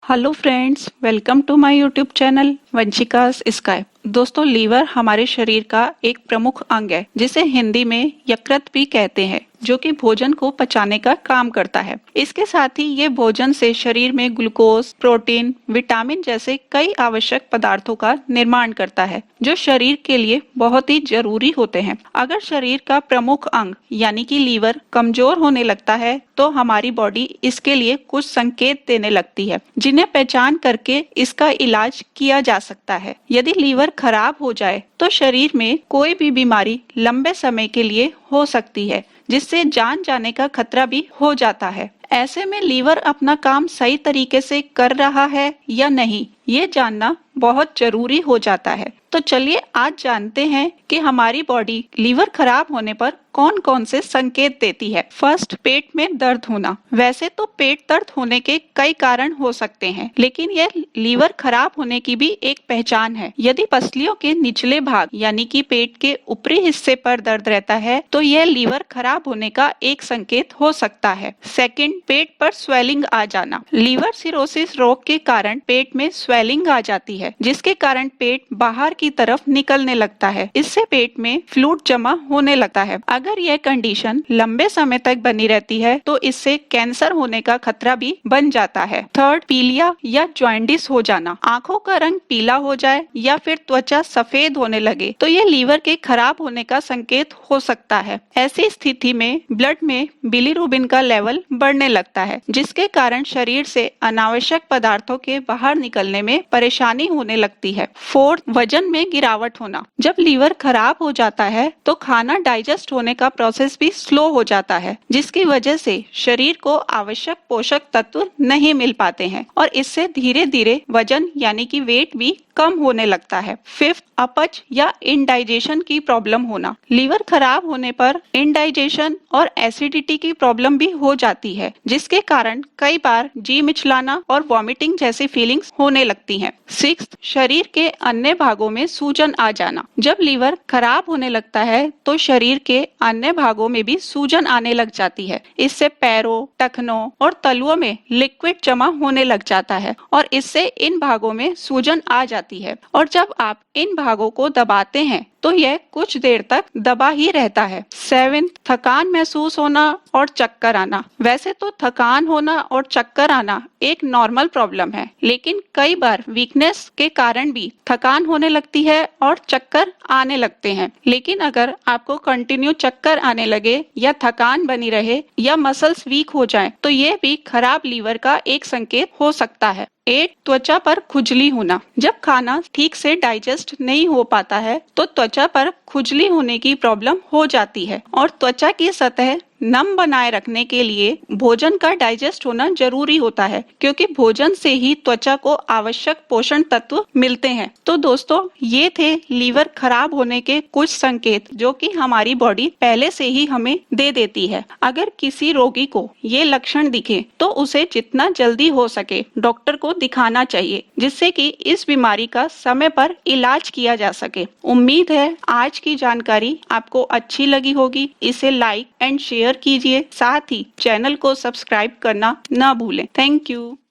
Hello friends, welcome to my YouTube channel Vanshika's sky. दोस्तों, liver हमारे शरीर का एक प्रमुख अंग है जिसे हिंदी में यकृत भी कहते हैं, जो कि भोजन को पचाने का काम करता है। इसके साथ ही ये भोजन से शरीर में ग्लूकोज, प्रोटीन, विटामिन जैसे कई आवश्यक पदार्थों का निर्माण करता है, जो शरीर के लिए बहुत ही जरूरी होते हैं। अगर शरीर का प्रमुख अंग यानी कि लीवर कमजोर होने लगता है तो हमारी बॉडी इसके लिए कुछ संकेत देने लगती है, जिन्हें पहचान करके इसका इलाज किया जा सकता है। यदि लीवर खराब हो जाए तो शरीर में कोई भी बीमारी लंबे समय के लिए हो सकती है, जिससे जान जाने का खतरा भी हो जाता है। ऐसे में लीवर अपना काम सही तरीके से कर रहा है या नहीं, ये जानना बहुत जरूरी हो जाता है। तो चलिए आज जानते हैं कि हमारी बॉडी लीवर खराब होने पर कौन कौन से संकेत देती है। फर्स्ट, पेट में दर्द होना। वैसे तो पेट दर्द होने के कई कारण हो सकते हैं, लेकिन यह लीवर खराब होने की भी एक पहचान है। यदि पसलियों के निचले भाग यानी कि पेट के ऊपरी हिस्से पर दर्द रहता है तो यह लीवर खराब होने का एक संकेत हो सकता है। सेकंड, पेट पर स्वेलिंग आ जाना। लीवर सिरोसिस रोग के कारण पेट में स्वेलिंग आ जाती है, जिसके कारण पेट बाहर की तरफ निकलने लगता है। इससे पेट में फ्लूइड जमा होने लगता है। अगर यह कंडीशन लंबे समय तक बनी रहती है तो इससे कैंसर होने का खतरा भी बन जाता है। थर्ड, पीलिया या जॉइंडिस हो जाना। आंखों का रंग पीला हो जाए या फिर त्वचा सफेद होने लगे तो यह लीवर के खराब होने का संकेत हो सकता है। ऐसी स्थिति में ब्लड में बिलीरुबिन का लेवल बढ़ने लगता है, जिसके कारण शरीर से अनावश्यक पदार्थों के बाहर निकलने में परेशानी होने लगती है। फोर्थ, वजन में गिरावट होना। जब लीवर खराब हो जाता है तो खाना डाइजेस्ट होने का प्रोसेस भी स्लो हो जाता है, जिसकी वजह से शरीर को आवश्यक पोषक तत्व नहीं मिल पाते हैं और इससे धीरे धीरे वजन यानी कि वेट भी कम होने लगता है। फिफ्थ, अपच या इंडाइजेशन की प्रॉब्लम होना। लीवर खराब होने पर इंडाइजेशन और एसिडिटी की प्रॉब्लम भी हो जाती है, जिसके कारण कई बार जी मिचलाना और वॉमिटिंग जैसी फीलिंग्स होने लगती हैं। सिक्स्थ, शरीर के अन्य भागों में सूजन आ जाना। जब लीवर खराब होने लगता है तो शरीर के अन्य भागों में भी सूजन आने लग जाती है। इससे पैरों, टखनों और तलुओं में लिक्विड जमा होने लग जाता है और इससे इन भागों में सूजन आ जाती है और जब आप इन भागों को दबाते हैं तो यह कुछ देर तक दबा ही रहता है। सेवेंथ, थकान महसूस होना और चक्कर आना। वैसे तो थकान होना और चक्कर आना एक नॉर्मल प्रॉब्लम है, लेकिन कई बार वीकनेस के कारण भी थकान होने लगती है और चक्कर आने लगते हैं। लेकिन अगर आपको कंटिन्यू चक्कर आने लगे या थकान बनी रहे या मसल्स वीक हो जाएं, तो यह भी खराब लीवर का एक संकेत हो सकता है। 8, त्वचा पर खुजली होना। जब खाना ठीक से डाइजेस्ट नहीं हो पाता है तो त्वचा पर खुजली होने की प्रॉब्लम हो जाती है और त्वचा की सतह नम बनाए रखने के लिए भोजन का डाइजेस्ट होना जरूरी होता है, क्योंकि भोजन से ही त्वचा को आवश्यक पोषण तत्व मिलते हैं। तो दोस्तों, ये थे लीवर खराब होने के कुछ संकेत जो कि हमारी बॉडी पहले से ही हमें दे देती है। अगर किसी रोगी को ये लक्षण दिखे तो उसे जितना जल्दी हो सके डॉक्टर को दिखाना चाहिए, जिससे कि इस बीमारी का समय पर इलाज किया जा सके। उम्मीद है आज की जानकारी आपको अच्छी लगी होगी। इसे लाइक एंड शेयर कीजिए, साथ ही चैनल को सब्सक्राइब करना ना भूलें। Thank you.